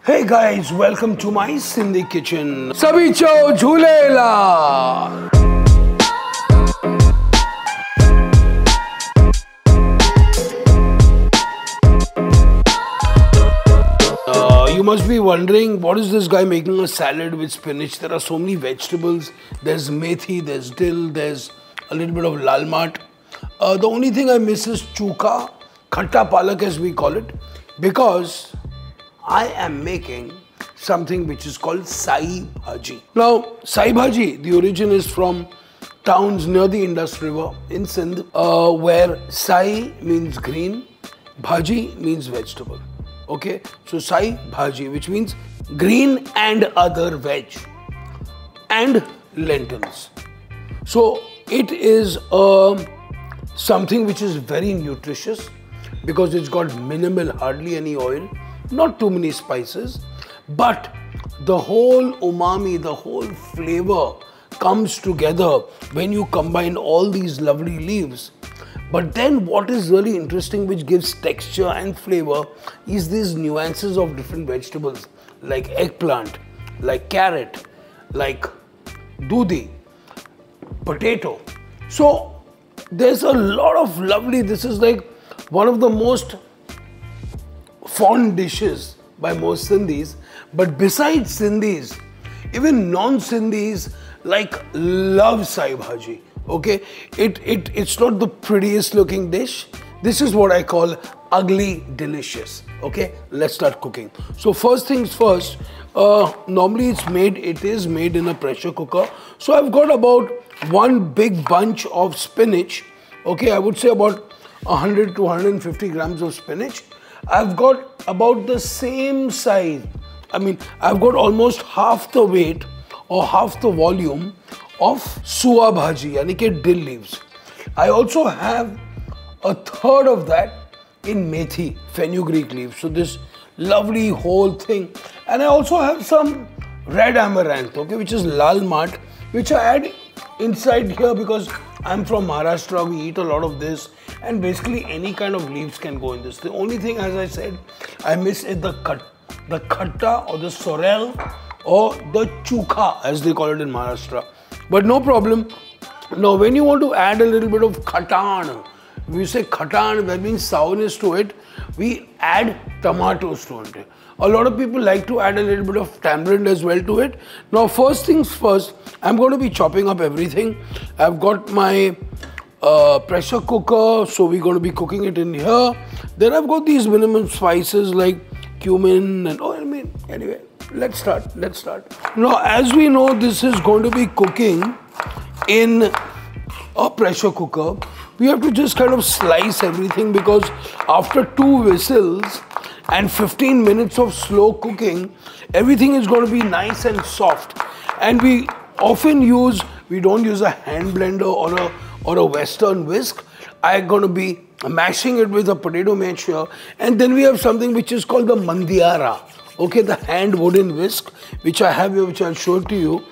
Hey guys, welcome to my Sindhi kitchen. Sabhi cho jhulela. You must be wondering, what is this guy making a salad with spinach? There are so many vegetables. There's methi, there's dill, there's a little bit of lal mat. The only thing I miss is chuka, khatta palak as we call it, because I am making something which is called Sai Bhaji. Now, Sai Bhaji, the origin is from towns near the Indus River in Sindh, where Sai means green, Bhaji means vegetable. Okay, so Sai Bhaji, which means green and other veg and lentils. So it is something which is very nutritious because it's got minimal, hardly any oil, not too many spices, but the whole umami, the whole flavor comes together when you combine all these lovely leaves. But then what is really interesting, which gives texture and flavor, is these nuances of different vegetables like eggplant, like carrot, like dudi, potato. So there's a lot of lovely, this is like one of the most fond dishes by most Sindhis. But besides Sindhis, even non-Sindhis love Sai Bhaji. Okay, it's not the prettiest looking dish. This is what I call ugly delicious. Okay, let's start cooking. So first things first, normally it is made in a pressure cooker. So I've got about one big bunch of spinach. Okay, I would say about 100 to 150 grams of spinach. I've got about the same size. I mean, I've got almost half the weight or half the volume of sua bhaji, yani ke dill leaves. I also have a third of that in methi, fenugreek leaves. So this lovely whole thing. And I also have some red amaranth, okay, which is lal mat, which I add inside here because I'm from Maharashtra. We eat a lot of this, and basically any kind of leaves can go in this. The only thing, as I said, I miss is the khatta or the sorrel or the chuka, as they call it in Maharashtra. But no problem. Now, when you want to add a little bit of khatan, when you say khatan, that means sourness to it, we add tomatoes to it. A lot of people like to add a little bit of tamarind as well to it. Now, first things first, I'm going to be chopping up everything. I've got my pressure cooker, so we're going to be cooking it in here. Then I've got these minimum spices like cumin and anyway, let's start. Now, as we know, this is going to be cooking in a pressure cooker. We have to just kind of slice everything because after 2 whistles and 15 minutes of slow cooking, everything is going to be nice and soft. And we often we don't use a hand blender or a western whisk. I'm going to be mashing it with a potato masher. And then we have something which is called the mandiara. Okay, the hand wooden whisk, which I have here, which I'll show to you.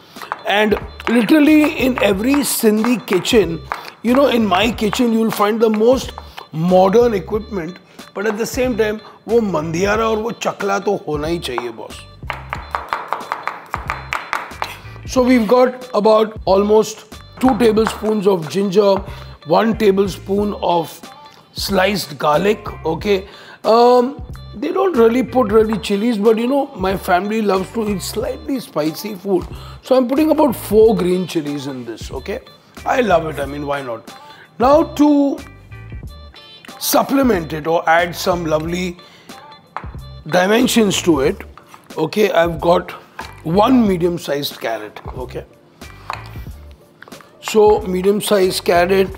And literally in every Sindhi kitchen, you know, in my kitchen, you'll find the most modern equipment. But at the same time, wo mandiara or wo chakla to hona hi chahiye, boss. So we've got about almost 2 tablespoons of ginger, 1 tablespoon of sliced garlic, okay. They don't really put chilies, but you know, my family loves to eat slightly spicy food. So I'm putting about 4 green chilies in this, okay. I love it, I mean, why not? Now to supplement it or add some lovely dimensions to it, okay, I've got 1 medium-sized carrot, okay. So medium-sized carrot,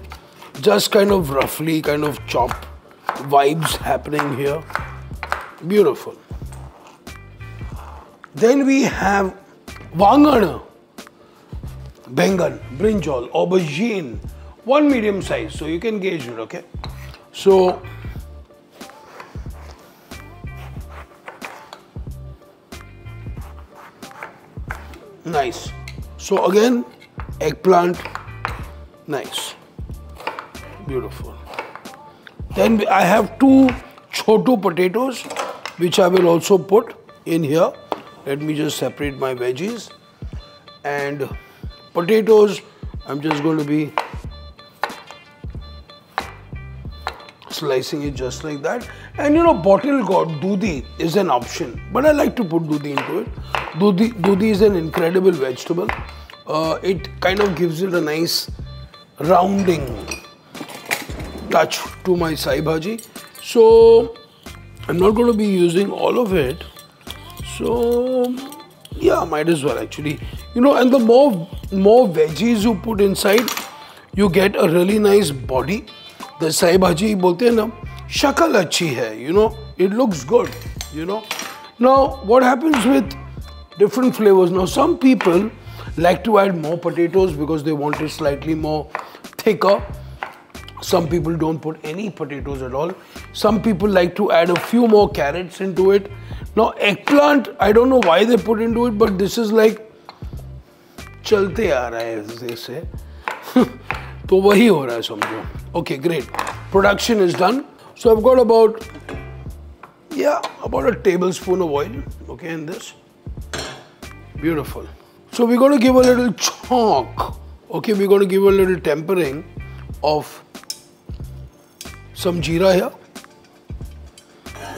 just kind of roughly chop, vibes happening here. Beautiful. Then we have vangan, bengan, brinjal, aubergine, 1 medium size, so you can gauge it, okay. So nice. So again, eggplant, nice, beautiful. Then I have 2 chotu potatoes, which I will also put. in here. Let me just separate my veggies. And potatoes, I'm just going to be slicing it just like that. And you know, bottled gourd, dudhi is an option, but I like to put dudhi into it. Dudhi is an incredible vegetable. It kind of gives it a nice rounding touch to my Sai Bhaji. So I'm not going to be using all of it. So yeah, might as well actually. You know, and the more veggies you put inside, you get a really nice body. The Sai Bhaji bolte hain na, shakal achhi hai, you know, it looks good, you know. Now, what happens with different flavors? Now, some people like to add more potatoes because they want it slightly more thicker. Some people don't put any potatoes at all. Some people like to add a few more carrots into it. Now, eggplant, I don't know why they put into it, but this is like chalte aa raha hai, as they say. तो वही हो रहा है समझो. Okay, great. Production is done. So I've got about a tablespoon of oil, okay, in this. Beautiful. So we're going to give a little chonk. Okay, we're going to give a little tempering of some jeera here.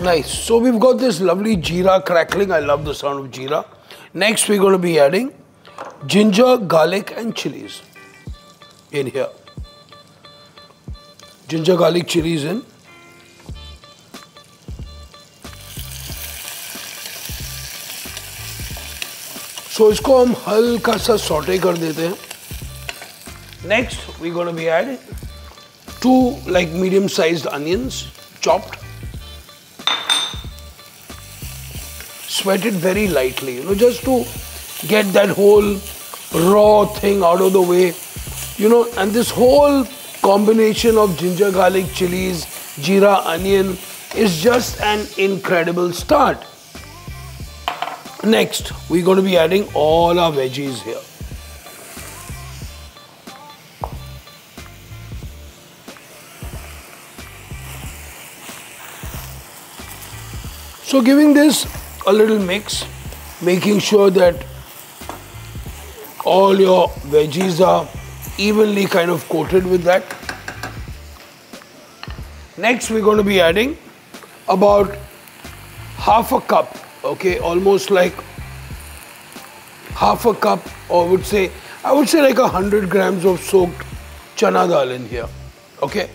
Nice. So we've got this lovely jeera crackling. I love the sound of jeera. Next, we're going to be adding ginger, garlic, and chilies in here. Ginger, garlic, chilies in. So इसको हम हल्का सा saute कर देते हैं. Next, we're going to be adding 2 like medium-sized onions, chopped. Sweat it very lightly, you know, just to get that whole raw thing out of the way, you know. And this whole combination of ginger, garlic, chilies, jeera, onion is just an incredible start. Next, we're going to be adding all our veggies here. So giving this a little mix, making sure that all your veggies are evenly kind of coated with that. Next, we're going to be adding about half a cup, okay, almost like half a cup, or I would say like 100 grams of soaked chana dal in here, okay.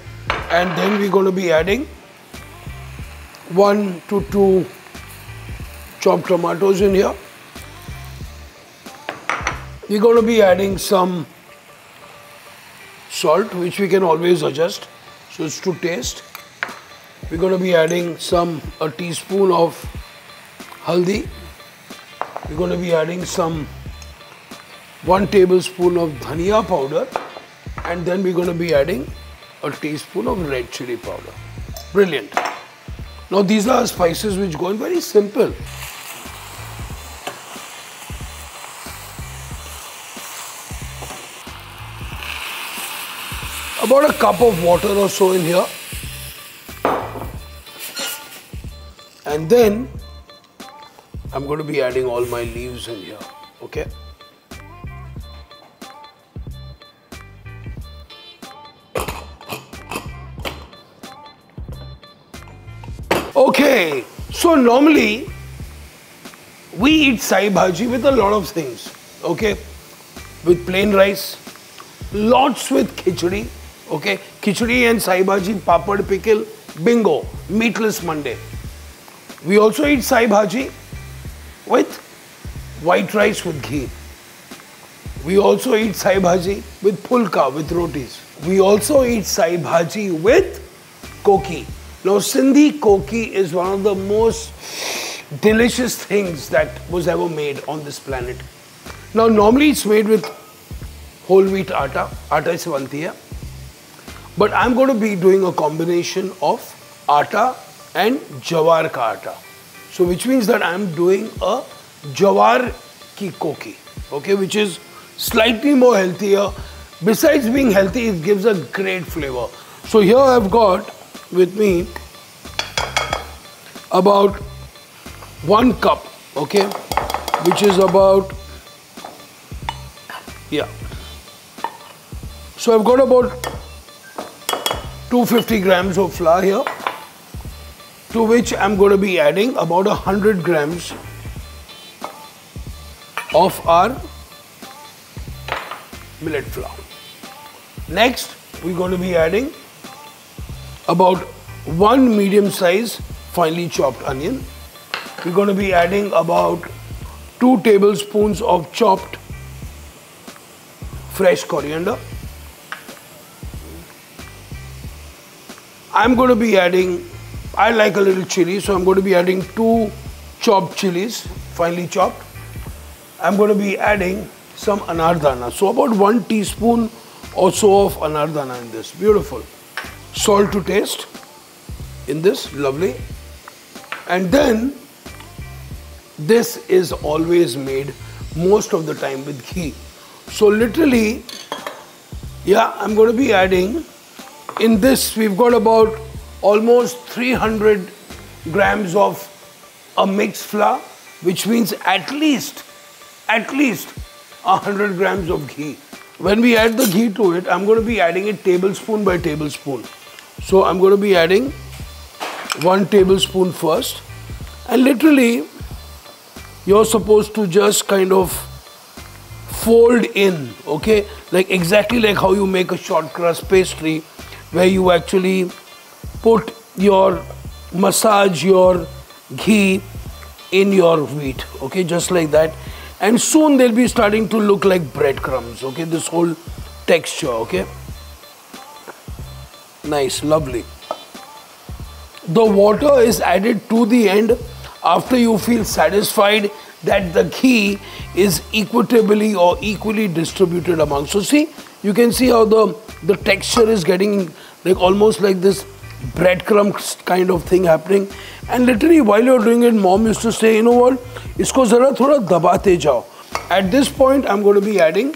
And then we're going to be adding 1 to 2 chopped tomatoes in here. We're going to be adding some salt, which we can always adjust, so it's to taste. We're going to be adding a teaspoon of haldi. We're going to be adding 1 tablespoon of dhania powder, and then we're going to be adding a teaspoon of red chili powder. Brilliant. Now these are spices which go in very simple. About a cup of water or so in here. And then I'm going to be adding all my leaves in here, okay? Okay, so normally we eat Sai Bhaji with a lot of things, okay? With plain rice, lots with khichdi, okay? Khichdi and Sai Bhaji, papad, pickle, bingo, meatless Monday. We also eat Sai Bhaji with white rice with ghee. We also eat Sai Bhaji with pulka, with rotis. We also eat Sai Bhaji with Koki. Now, Sindhi Koki is one of the most delicious things that was ever made on this planet. Now, normally it's made with whole wheat atta se banti hai. But I'm going to be doing a combination of atta and jawar ka atta. So, which means that I'm doing a jawar ki Koki, okay, which is slightly more healthier. Besides being healthy, it gives a great flavor. So, here I've got with me about 1 cup okay, which is about, yeah. So I've got about 250 grams of flour here, to which I'm going to be adding about 100 grams of our millet flour. Next, we're going to be adding about 1 medium size finely chopped onion. We're going to be adding about 2 tablespoons of chopped fresh coriander. I'm going to be adding, I like a little chili, so I'm going to be adding 2 chopped chilies, finely chopped. I'm going to be adding some anardana, so about 1 teaspoon or so of anardana in this. Beautiful. Salt to taste in this, lovely. And then this is always made most of the time with ghee. So literally, yeah, I'm going to be adding, in this we've got about almost 300 grams of a mixed flour, which means at least 100 grams of ghee. When we add the ghee to it, I'm going to be adding it tablespoon by tablespoon. So I'm going to be adding 1 tablespoon first, and literally you're supposed to just kind of fold in, okay, like exactly like how you make a short crust pastry, where you actually put your, massage your ghee in your wheat, okay, just like that. And soon they'll be starting to look like breadcrumbs, okay, this whole texture, okay. Nice, lovely. The water is added to the end after you feel satisfied that the ghee is equitably or equally distributed among. So see, you can see how the texture is getting like almost like this breadcrumb kind of thing happening. And literally while you're doing it, mom used to say, you know what, isko zara thoda dabate jao. At this point, I'm going to be adding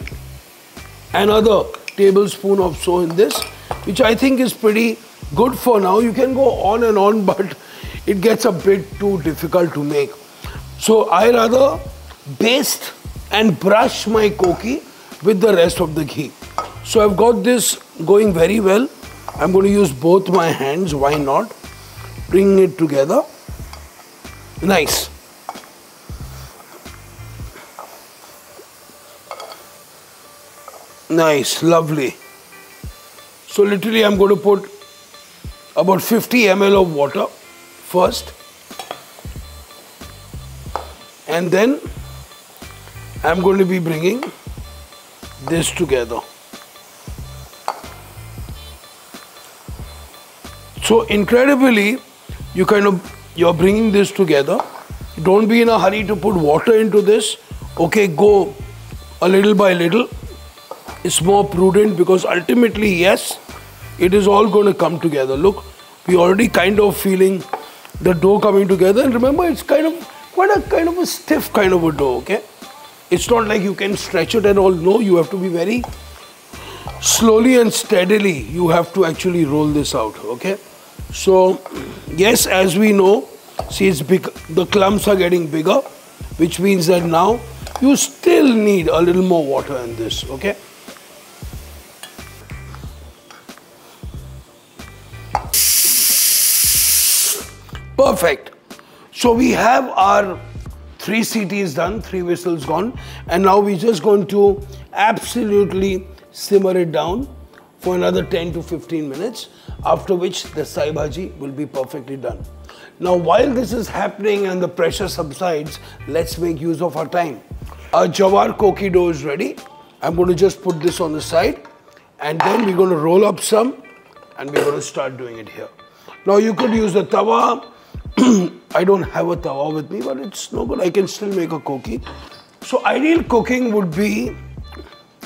another tablespoon of so in this, which I think is pretty good for now. You can go on and on, but it gets a bit too difficult to make. So I rather baste and brush my koki with the rest of the ghee. So I've got this going very well. I'm going to use both my hands, why not? Bring it together. Nice. Nice, lovely. So literally I'm going to put about 50 ml of water first. And then I'm going to be bringing this together. So incredibly, you're bringing this together. Don't be in a hurry to put water into this. Okay, go a little by little. It's more prudent because ultimately, yes, it is all going to come together. Look, we're already kind of feeling the dough coming together. And remember, it's quite a stiff kind of a dough, okay? It's not like you can stretch it at all. No, you have to be very slowly and steadily. You have to actually roll this out, okay? So, yes, as we know, see, it's big, the clumps are getting bigger, which means that now you still need a little more water in this, okay? Perfect. So we have our 3 CTs done, 3 whistles gone, and now we're just going to absolutely simmer it down for another 10 to 15 minutes, after which the Sai Bhaji will be perfectly done. Now, while this is happening and the pressure subsides, let's make use of our time. Our jawar koki dough is ready. I'm going to just put this on the side, and then we're going to roll up some, and we're going to start doing it here. Now, you could use a tawa. I don't have a tawa with me, but it's no good. I can still make a koki. So ideal cooking would be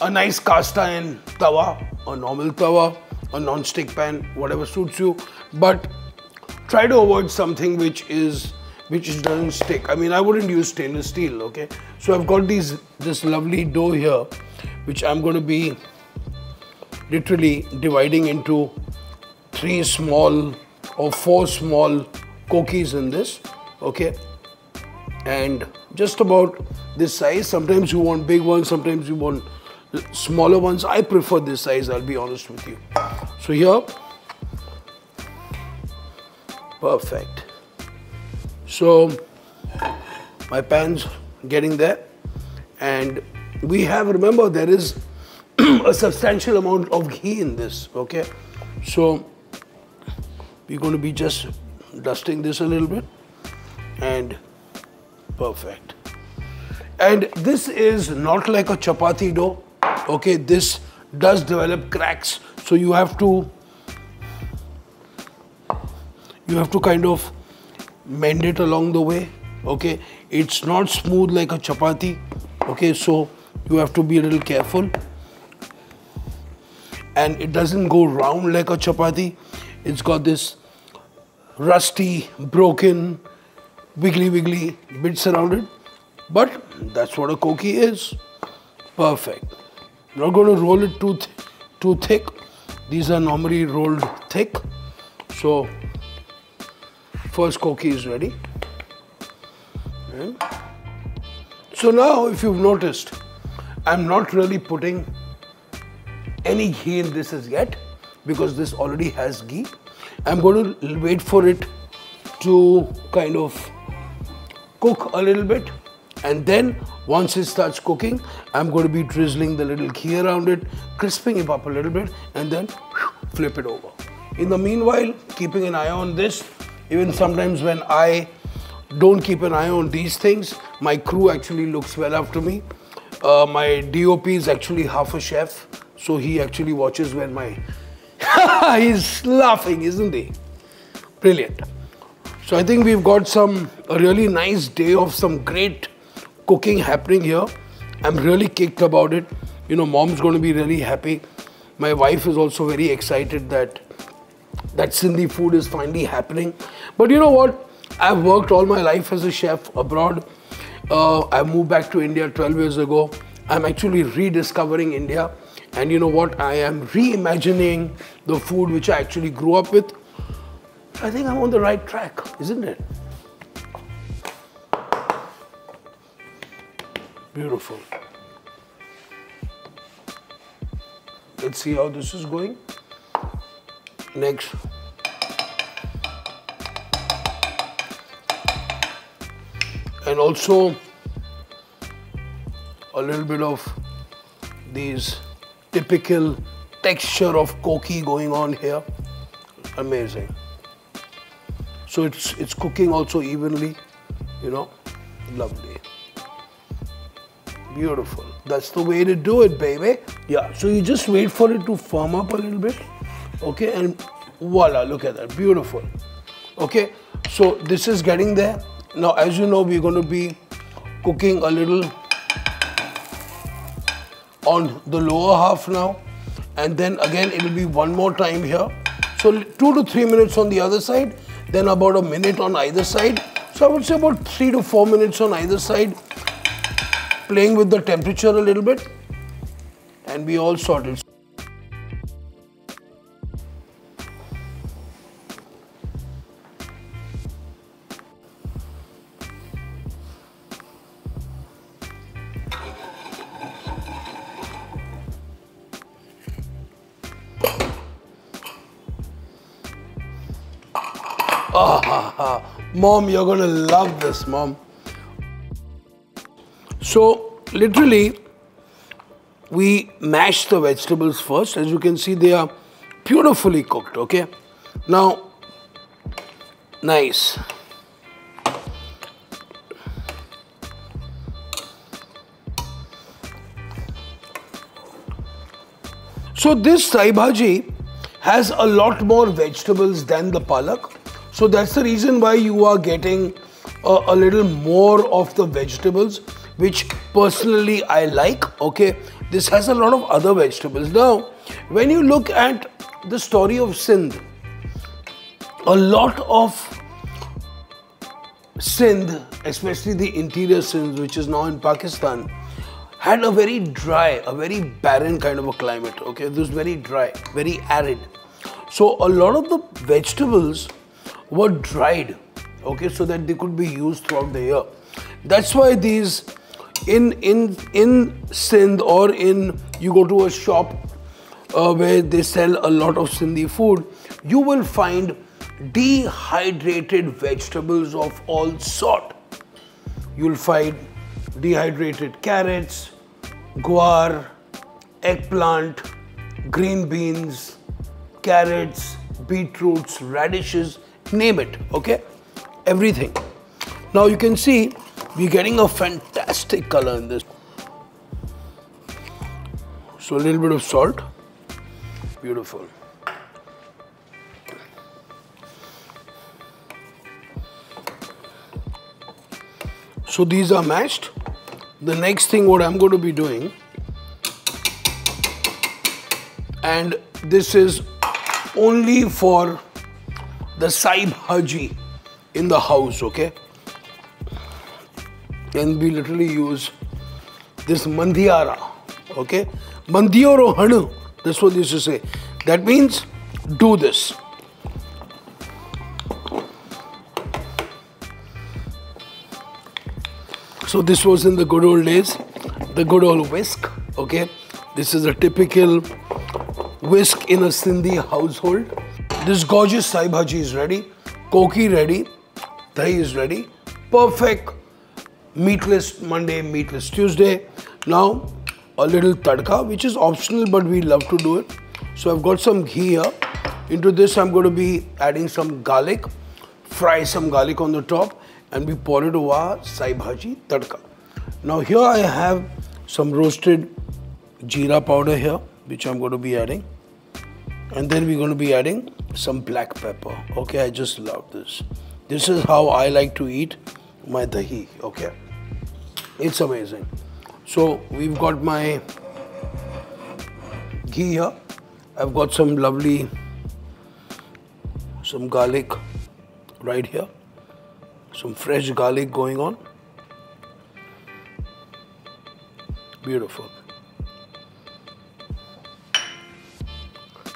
a nice cast iron tawa, a normal tawa, a non-stick pan, whatever suits you. But try to avoid something which doesn't stick. I mean, I wouldn't use stainless steel, okay? So I've got this lovely dough here, which I'm going to be literally dividing into 3 small or 4 small kokis in this, okay? And just about this size. Sometimes you want big ones, sometimes you want smaller ones. I prefer this size, I'll be honest with you. So here, perfect. So my pan's getting there, and we have, remember, there is a substantial amount of ghee in this, okay? So we're going to be just dusting this a little bit, and perfect. And this is not like a chapati dough, okay? This does develop cracks, so you have to kind of mend it along the way, okay? It's not smooth like a chapati, okay? So you have to be a little careful. And it doesn't go round like a chapati. It's got this rusty, broken, wiggly bits around it. But that's what a Koki is. Perfect. Not going to roll it too thick. These are normally rolled thick. So first Koki is ready. And so now, if you've noticed, I'm not really putting any ghee in this as yet, because this already has ghee. I'm going to wait for it to kind of cook a little bit, and then once it starts cooking, I'm going to be drizzling the little ghee around it, crisping it up a little bit, and then flip it over. In the meanwhile, keeping an eye on this. Even sometimes when I don't keep an eye on these things, my crew actually looks well after me. My DOP is actually half a chef, so he actually watches when my... He's laughing, isn't he? Brilliant. So I think we've got a really nice day of some great cooking happening here. I'm really kicked about it. You know, mom's going to be really happy. My wife is also very excited that Sindhi food is finally happening. But you know what? I've worked all my life as a chef abroad. I moved back to India 12 years ago. I'm actually rediscovering India. And you know what? I am reimagining the food which I actually grew up with. I think I'm on the right track, isn't it? Beautiful. Let's see how this is going. Next. And also a little bit of these typical texture of Koki going on here. Amazing. So it's cooking also evenly, you know, lovely. Beautiful. That's the way to do it, baby. Yeah, so you just wait for it to firm up a little bit, okay, and voila, look at that, beautiful. Okay, so this is getting there. Now, as you know, we're going to be cooking a little on the lower half now, and then again it will be one more time here. So 2 to 3 minutes on the other side, then about a minute on either side. So I would say about 3 to 4 minutes on either side, playing with the temperature a little bit, and we all sorted. Mom, you're gonna love this, Mom. So, literally, we mash the vegetables first. As you can see, they are beautifully cooked, okay? Now, nice. So, this Sai Bhaji has a lot more vegetables than the palak. So that's the reason why you are getting a little more of the vegetables, which personally I like, okay? This has a lot of other vegetables. Now, when you look at the story of Sindh, a lot of Sindh, especially the interior Sindh, which is now in Pakistan, had a very dry, a very barren kind of a climate, okay? It was very dry, very arid. So a lot of the vegetables were dried, okay, so that they could be used throughout the year. That's why these in Sindh or in you go to a shop where they sell a lot of Sindhi food, you will find dehydrated vegetables of all sort. You'll find dehydrated carrots, guar, eggplant, green beans, carrots, beetroots, radishes, name it, okay? Everything. Now you can see we're getting a fantastic color in this. So a little bit of salt. Beautiful. So these are mashed. The next thing what I'm going to be doing, and this is only for the Sai Bhaji in the house, okay? And we literally use this mandhiara, okay? Mandhioro hanu, that's what they used to say. That means do this. So this was in the good old days, the good old whisk, okay? This is a typical whisk in a Sindhi household. This gorgeous Sai Bhaji is ready, Koki ready, dahi is ready. Perfect meatless Monday, meatless Tuesday. Now a little tadka, which is optional, but we love to do it. So I've got some ghee here. Into this I'm going to be adding some garlic, fry some garlic on the top, and we pour it over our Sai Bhaji tadka. Now here I have some roasted jeera powder here, which I'm going to be adding. And then we're going to be adding some black pepper. Okay, I just love this. This is how I like to eat my dahi, okay? It's amazing. So we've got my ghee here. I've got some lovely, some garlic right here. Some fresh garlic going on. Beautiful.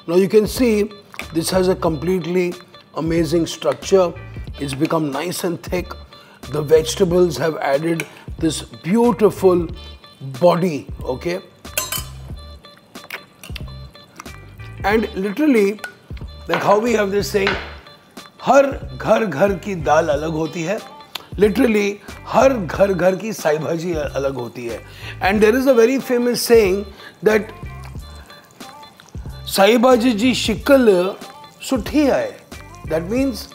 Now you can see this has a completely amazing structure. It's become nice and thick. The vegetables have added this beautiful body, okay? And literally, like how we have this saying, हर घर घर की दाल अलग होती है. Literally, हर घर घर की साई भाजी अलग होती है. And there is a very famous saying that Sai भाजी जी शिकल सुठी है. That means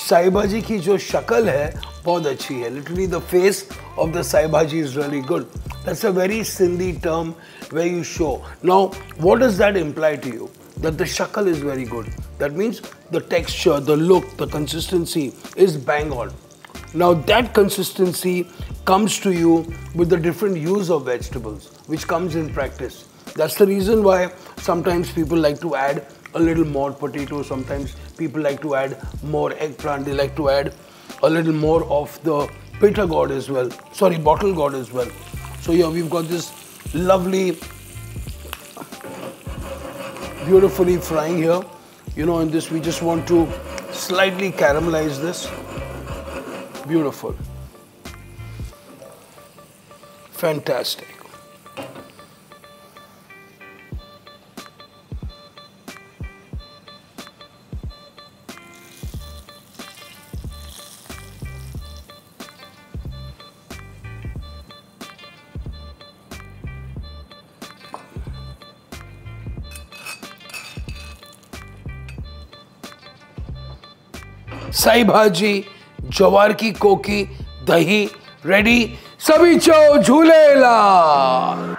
साई भाजी की जो शक्ल है बहुत अच्छी है. Literally, the face of the Sai Bhaji is really good. That's a very Sindhi term where you show. Now, what does that imply to you? That the shakal is very good. That means the texture, the look, the consistency is bang on. Now that consistency comes to you with the different use of vegetables, which comes in practice. That's the reason why sometimes people like to add a little more potato, sometimes people like to add more eggplant, they like to add a little more of the bitter gourd as well, sorry, bottle gourd as well. So here we've got this lovely, beautifully frying here, you know, in this we just want to slightly caramelize this. Beautiful. Fantastic. Sai भाजी, ज्वार की कोकी, दही ready. सभी चो झूलेलाल.